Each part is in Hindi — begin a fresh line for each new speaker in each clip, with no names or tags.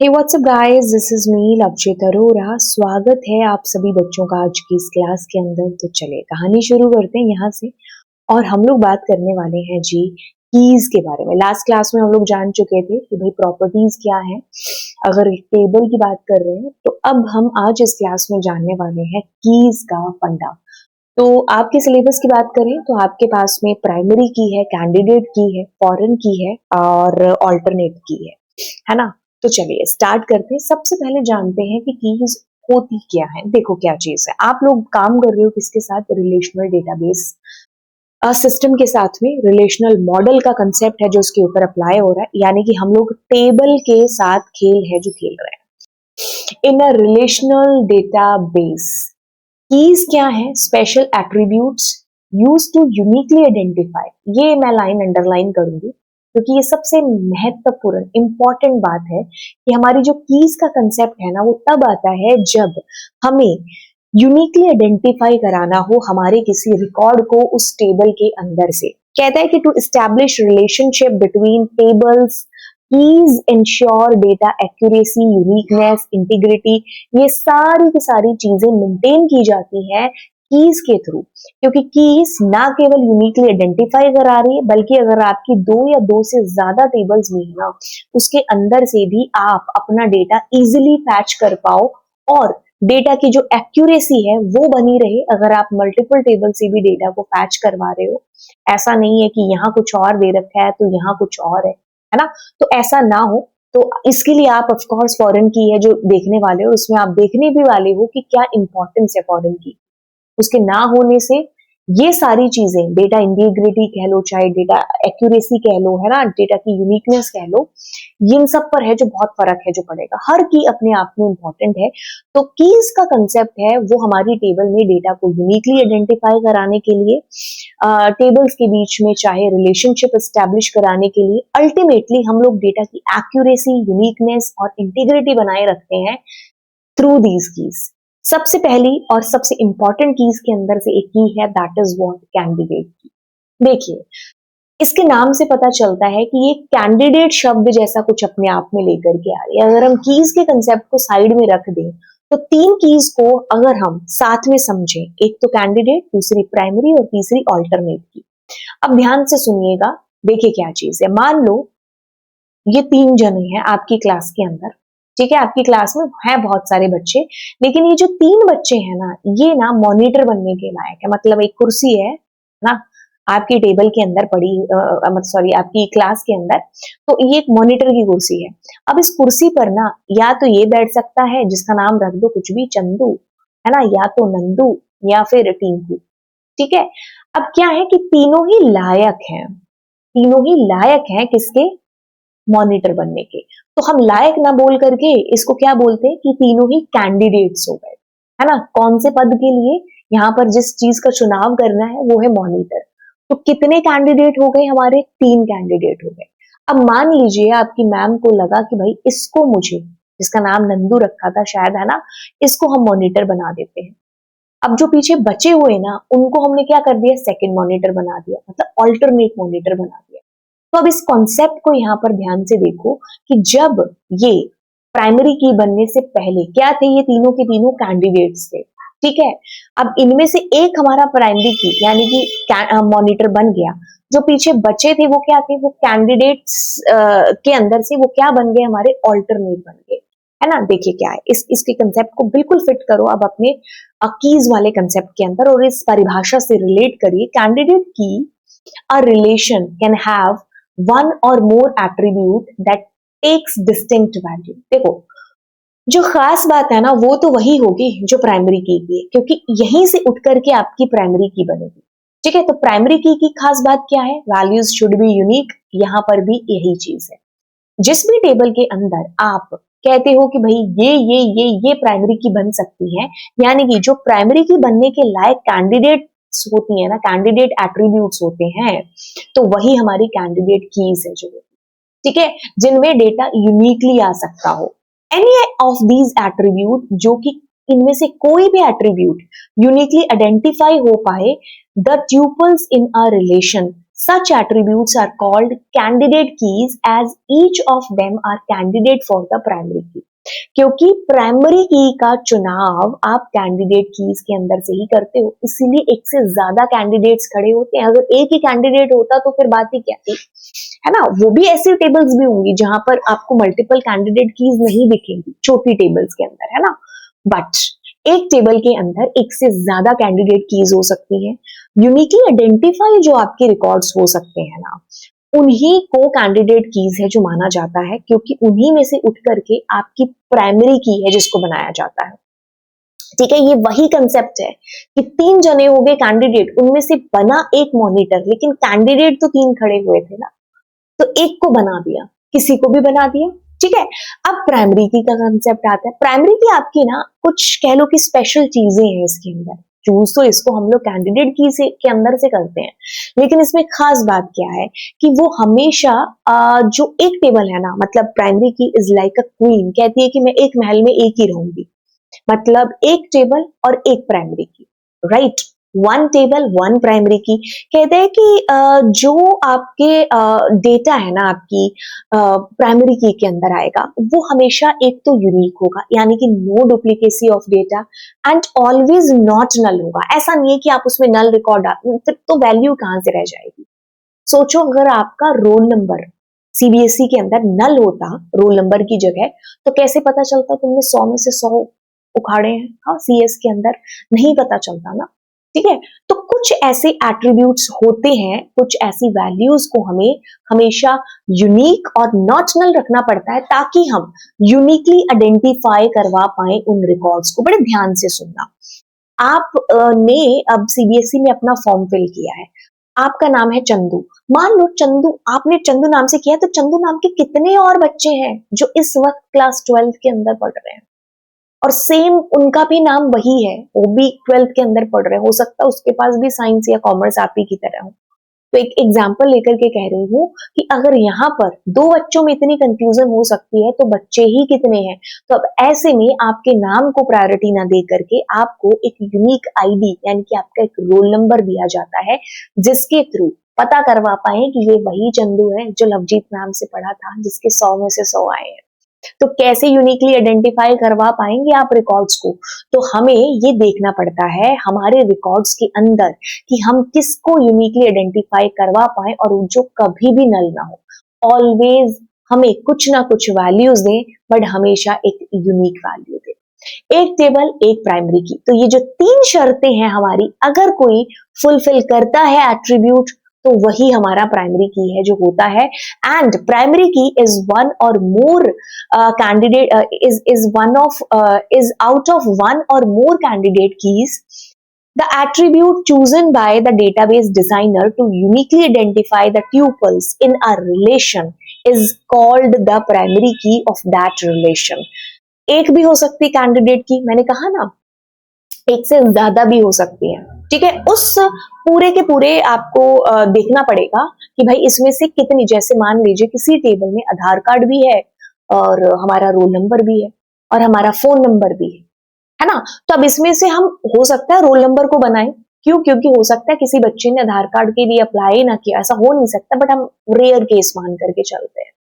Hey what's up guys, this is me Lavchit Arora. स्वागत है आप सभी बच्चों का आज की इस क्लास के अंदर। तो चलिए कहानी शुरू करते हैं यहाँ से। और हम लोग बात करने वाले हैं जी कीज के बारे में। लास्ट क्लास में हम लोग जान चुके थे कि भाई प्रॉपर्टीज क्या है अगर टेबल की बात कर रहे हैं। तो अब हम आज इस क्लास में जानने वाले हैं कीज का फंडा। तो आपके सिलेबस की बात करें तो आपके पास में प्राइमरी की है, कैंडिडेट की है, फॉरेन की है और ऑल्टरनेट की है ना। तो चलिए स्टार्ट करते हैं। सबसे पहले जानते हैं कि कीज होती क्या है। देखो क्या चीज है, आप लोग काम कर रहे हो किसके साथ, रिलेशनल डेटाबेस सिस्टम के साथ में। रिलेशनल मॉडल का कंसेप्ट है जो उसके ऊपर अप्लाई हो रहा है, यानी कि हम लोग टेबल के साथ खेल है जो खेल रहे हैं in a relational database. Keys क्या है, special attributes use to uniquely identify. ये मैं लाइन अंडरलाइन करूंगी क्योंकि ये सबसे महत्वपूर्ण इंपॉर्टेंट बात है कि हमारी जो कीज का कंसेप्ट है ना वो तब आता है जब हमें यूनिकली आइडेंटिफाई कराना हो हमारे किसी रिकॉर्ड को उस टेबल के अंदर से। कहता है कि to establish relationship between tables, keys ensure data accuracy, uniqueness, integrity. ये सारी की सारी चीजें मेंटेन की जाती है कीज के थ्रू, क्योंकि कीज ना केवल यूनिकली आइडेंटिफाई करा रही है बल्कि अगर आपकी दो या दो से ज्यादा टेबल्स में है ना उसके अंदर से भी आप अपना डेटा इजिली फैच कर पाओ और डेटा की जो एक्यूरेसी है वो बनी रहे। अगर आप मल्टीपल टेबल से भी डेटा को फैच करवा रहे हो, ऐसा नहीं है कि यहाँ कुछ और दे रखा है तो यहाँ कुछ और है ना। तो ऐसा ना हो, तो इसके लिए आप ऑफ कोर्स फॉरेन की है जो देखने वाले हो, उसमें आप देखने भी वाले हो कि क्या इंपॉर्टेंस है फॉरेन की। उसके ना होने से ये सारी चीजें, डेटा इंटीग्रिटी कह लो, चाहे डेटा एक्यूरेसी कह लो, है ना, डेटा की यूनिकनेस कह लो, इन सब पर है जो बहुत फर्क है जो पड़ेगा। हर की अपने आप में इंपॉर्टेंट है। तो कीज का कंसेप्ट है वो हमारी टेबल में डेटा को यूनिकली आइडेंटिफाई कराने के लिए, टेबल्स के बीच में चाहे रिलेशनशिप एस्टैब्लिश कराने के लिए, अल्टीमेटली हम लोग डेटा की एक्यूरेसी, यूनिकनेस और इंटीग्रिटी बनाए रखते हैं थ्रू दीज कीज। सबसे पहली और सबसे इंपॉर्टेंट कीज के अंदर से एक की है, दैट इज व्हाट, कैंडिडेट की। देखिए इसके नाम से पता चलता है कि ये कैंडिडेट शब्द जैसा कुछ अपने आप में लेकर के आ रही है। अगर हम कीज के कंसेप्ट को साइड में रख दें तो तीन कीज को अगर हम साथ में समझें, एक तो कैंडिडेट, दूसरी प्राइमरी और तीसरी ऑल्टरनेट की। अब ध्यान से सुनिएगा, देखिए क्या चीज है। मान लो ये तीन जने हैं आपकी क्लास के अंदर, ठीक है, आपकी क्लास में है बहुत सारे बच्चे, लेकिन ये जो तीन बच्चे हैं ना ये ना मॉनिटर बनने के लायक है। मतलब एक कुर्सी है ना आपकी टेबल के अंदर पड़ी, सॉरी आपकी क्लास के अंदर, तो ये एक मॉनिटर की कुर्सी है। अब इस कुर्सी पर ना या तो ये बैठ सकता है जिसका नाम रख दो कुछ भी, चंदू, है ना, या तो नंदू, या फिर टिंकू, ठीक है। अब क्या है कि तीनों ही लायक हैं, तीनों ही लायक हैं किसके, मॉनिटर बनने के। तो हम लायक ना बोल करके इसको क्या बोलते हैं कि तीनों ही कैंडिडेट्स हो गए, है ना। कौन से पद के लिए, यहाँ पर जिस चीज का चुनाव करना है वो है मॉनिटर। तो कितने कैंडिडेट हो गए हमारे, तीन कैंडिडेट हो गए। अब मान लीजिए आपकी मैम को लगा कि भाई इसको, मुझे जिसका नाम नंदू रखा था शायद, है ना, इसको हम मॉनिटर बना देते हैं। अब जो पीछे बचे हुए ना उनको हमने क्या कर दिया, सेकंड मॉनिटर बना दिया, मतलब ऑल्टरनेट मॉनिटर बना दिया। तो अब इस कॉन्सेप्ट को यहाँ पर ध्यान से देखो कि जब ये प्राइमरी की बनने से पहले क्या थे, ये तीनों के तीनों कैंडिडेट्स थे, ठीक है। अब इनमें से एक हमारा प्राइमरी की यानी कि मॉनिटर बन गया, जो पीछे बचे थे वो क्या थे, वो कैंडिडेट्स के अंदर से वो क्या बन गए, हमारे ऑल्टरनेट बन गए, है ना। देखिए क्या है, इसके कंसेप्ट को बिल्कुल फिट करो अब अपने कीज वाले कंसेप्ट के अंदर और इस परिभाषा से रिलेट करिए। कैंडिडेट की, a relation can have one or more attribute that takes distinct value। देखो जो खास बात है ना वो तो वही होगी जो प्राइमरी की है, क्योंकि यहीं से उठ करके आपकी प्राइमरी की बनेगी, ठीक है। तो प्राइमरी की खास बात क्या है, वैल्यूज शुड बी यूनिक। यहां पर भी यही चीज है। जिस भी टेबल के अंदर आप कहते हो कि भाई ये प्राइमरी की बन सकती है, यानी कि जो प्राइमरी की बनने के लायक कैंडिडेट्स होती है ना, कैंडिडेट एट्रीब्यूट्स होते हैं, तो वही हमारी कैंडिडेट कीज है जो, ठीक है, जिनमें डेटा यूनिकली आ सकता हो। एनी ऑफ दीज एट्रीब्यूट, जो कि इनमें से कोई भी एट्रीब्यूट यूनिकली आइडेंटिफाई हो पाए, the tuples in a relation Such attributes are called candidate keys as each of them are candidate for the primary key. क्योंकि प्राइमरी की का चुनाव आप कैंडिडेट कीज के अंदर से ही करते हो, इसीलिए एक से ज्यादा कैंडिडेट्स खड़े होते हैं। अगर एक ही कैंडिडेट होता तो फिर बात ही क्या थी, है ना। वो भी ऐसी टेबल्स भी होंगी जहां पर आपको मल्टीपल कैंडिडेट कीज नहीं दिखेंगी, छोटी टेबल्स के अंदर, है ना। बट एक टेबल के अंदर एक से ज्यादा कैंडिडेट कीज हो सकती है। यूनिकली आइडेंटिफाई जो आपके रिकॉर्ड्स हो सकते हैं ना, उन्हीं को कैंडिडेट कीज है जो माना जाता है, क्योंकि उन्हीं में से उठ करके आपकी प्राइमरी की है जिसको बनाया जाता है। ठीक है, ये वही कंसेप्ट है कि 3 जने हो गए कैंडिडेट, उनमें से बना एक मॉनिटर, लेकिन कैंडिडेट तो 3 खड़े हुए थे ना, तो एक को बना दिया, किसी को भी बना दिया। ठीक है, अब प्राइमरी की का कंसेप्ट आता है। प्राइमरी की आपकी ना कुछ कह लो कि स्पेशल चीजें हैं इसके अंदर। चूज तो इसको हम लोग कैंडिडेट की से के अंदर से करते हैं, लेकिन इसमें खास बात क्या है कि वो हमेशा जो एक टेबल है ना, मतलब प्राइमरी की इज लाइक अ क्वीन, कहती है कि मैं एक महल में एक ही रहूंगी, मतलब एक टेबल और एक प्राइमरी की, राइट। 1 टेबल 1 प्राइमरी की। कहते हैं कि जो आपके डेटा है ना आपकी प्राइमरी की के अंदर आएगा, वो हमेशा एक तो यूनिक होगा, यानी कि no duplicacy of data, and always not null होगा। ऐसा नहीं है कि आप उसमें नल रिकॉर्ड फिर तो वैल्यू कहां से रह जाएगी। सोचो अगर आपका रोल नंबर सीबीएसई के अंदर नल होता रोल नंबर की जगह, तो कैसे पता चलता तुमने 100 में से 100 उखाड़े हैं, हाँ सीएस के अंदर नहीं पता चलता ना। ठीक है, तो कुछ ऐसे एट्रीब्यूट्स होते हैं, कुछ ऐसी वैल्यूज को हमें हमेशा यूनिक और नॉट नल रखना पड़ता है, ताकि हम यूनिकली आइडेंटिफाई करवा पाए उन रिकॉर्ड्स को। बड़े ध्यान से सुनना। आप ने अब सीबीएसई में अपना फॉर्म फिल किया है, आपका नाम है चंदू। मान लो चंदू, आपने चंदू नाम से किया, तो चंदू नाम के कितने और बच्चे हैं जो इस वक्त क्लास 12 के अंदर पढ़ रहे हैं, और सेम उनका भी नाम वही है, वो भी 12th के अंदर पढ़ रहे हैं। हो सकता है उसके पास भी साइंस या कॉमर्स आप ही की तरह हो। तो एक एग्जाम्पल लेकर के कह रही हूँ कि अगर यहाँ पर 2 बच्चों में इतनी कंफ्यूजन हो सकती है, तो बच्चे ही कितने हैं। तो अब ऐसे में आपके नाम को प्रायोरिटी ना दे करके आपको एक यूनिक आईडी, यानी कि आपका एक रोल नंबर दिया जाता है, जिसके थ्रू पता करवा पाए कि ये वही चंदू है जो लवजीत मैम से पढ़ा था, जिसके 100 में से 100 आए हैं। तो कैसे यूनिकली आइडेंटिफाई करवा पाएंगे आप रिकॉर्ड्स को, तो हमें ये देखना पड़ता है हमारे रिकॉर्ड्स के अंदर कि हम किसको यूनिकली आइडेंटिफाई करवा पाए, और जो कभी भी नल ना हो। ऑलवेज हमें कुछ ना कुछ वैल्यूज दें, बट हमेशा एक यूनिक वैल्यू दें। एक टेबल एक प्राइमरी की, तो ये जो 3 शर्तें हैं हमारी, अगर कोई फुलफिल करता है एट्रीब्यूट, तो वही हमारा प्राइमरी की है जो होता है। एंड प्राइमरी की इज वन और मोर candidate is one of is out of one or more candidate keys, the attribute chosen by the database designer to uniquely identify the tuples in a relation is called the primary key of that relation. एक भी हो सकती कैंडिडेट की, मैंने कहा ना, एक से ज्यादा भी हो सकती है। ठीक है, उस पूरे के पूरे आपको देखना पड़ेगा कि भाई इसमें से कितनी, जैसे मान लीजिए किसी टेबल में आधार कार्ड भी है, और हमारा रोल नंबर भी है, और हमारा फोन नंबर भी है ना। तो अब इसमें से हम हो सकता है रोल नंबर को बनाएं। क्यों? क्योंकि हो सकता है किसी बच्चे ने आधार कार्ड के लिए अप्लाई ना किया, ऐसा हो नहीं सकता, बट हम रेयर केस मान करके चलते हैं,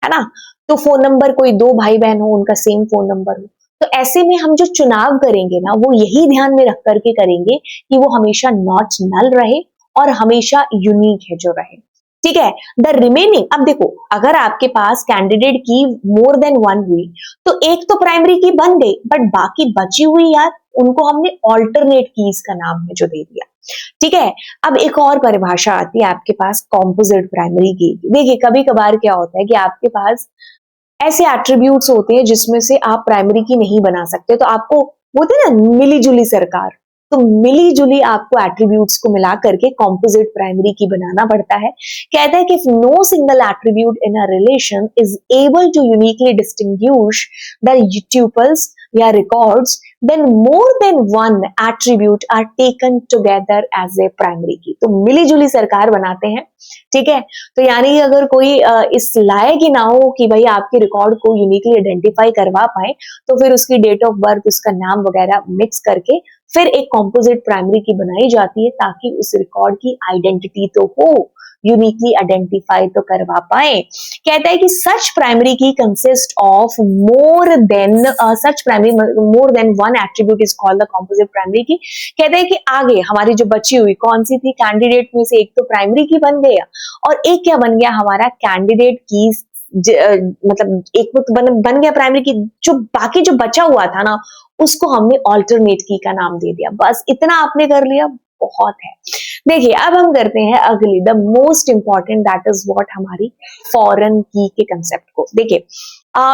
है ना। तो फोन नंबर, कोई 2 भाई बहन हो, उनका सेम फोन नंबर हो, तो ऐसे में हम जो चुनाव करेंगे ना, वो यही ध्यान में रख करके करेंगे कि वो हमेशा नॉट नल रहे और हमेशा यूनिक है जो रहे। ठीक है, द रिमेनिंग, अब देखो अगर आपके पास कैंडिडेट की मोर देन 1 हुई, तो एक तो प्राइमरी की बन गई, बट बाकी बची हुई यार, उनको हमने ऑल्टरनेट कीज का नाम है जो दे दिया। ठीक है, अब एक और परिभाषा आती है आपके पास कॉम्पोजिट प्राइमरी की। देखिए कभी कभार क्या होता है कि आपके पास ऐसे एट्रीब्यूट्स होते हैं जिसमें से आप प्राइमरी की नहीं बना सकते, तो आपको बोलते हैं ना मिली जुली सरकार, तो मिली जुली आपको एट्रीब्यूट्स को मिला करके कॉम्पोजिट प्राइमरी की बनाना पड़ता है। कहता है कि if no single attribute in a relation is able to uniquely distinguish the tuples या records, then more than one attribute are taken together as a primary key। तो मिली जुली सरकार बनाते हैं। ठीक है, तो यानी अगर कोई इस लायक ही ना हो कि भाई आपके रिकॉर्ड को यूनिकली आइडेंटिफाई करवा पाए, तो फिर उसकी डेट ऑफ बर्थ, उसका नाम वगैरह मिक्स करके फिर एक कॉम्पोजिट प्राइमरी की बनाई जाती है, ताकि उस रिकॉर्ड की आइडेंटिटी तो हो, यूनिकली आइडेंटिफाई तो करवा पाए। कहता है कि सच प्राइमरी की consist of more than one attribute is called the composite primary की। कहता है कि आगे हमारी जो बची हुई कौन सी थी कैंडिडेट में से, एक तो प्राइमरी की बन गया और एक क्या बन गया हमारा कैंडिडेट की मतलब एक तो बन गया प्राइमरी की, जो बाकी जो बचा हुआ था ना उसको हमने ऑल्टरनेट की का नाम दे दिया। बस इतना आपने कर लिया, बहुत है। देखिए अब हम करते हैं अगली, the most important, that is what, हमारी फॉरेन की के कंसेप्ट को। देखिए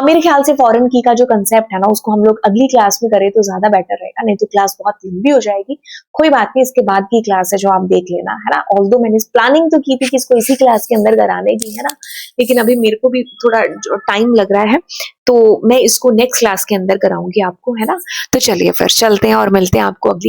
मेरे ख्याल से फॉरेन की का जो कंसेप्ट है ना उसको हम लोग अगली क्लास में करें तो ज्यादा बेटर रहेगा, नहीं तो क्लास बहुत लंबी हो जाएगी। कोई बात नहीं, इसके बाद की क्लास है जो आप देख लेना, है ना। ऑल्दो मैंने प्लानिंग तो की थी कि इसको इसी क्लास के अंदर कराने की, है ना, लेकिन अभी मेरे को भी थोड़ा टाइम लग रहा है तो मैं इसको नेक्स्ट क्लास के अंदर कराऊंगी आपको, है ना। तो चलिए फिर चलते हैं और मिलते हैं आपको अगली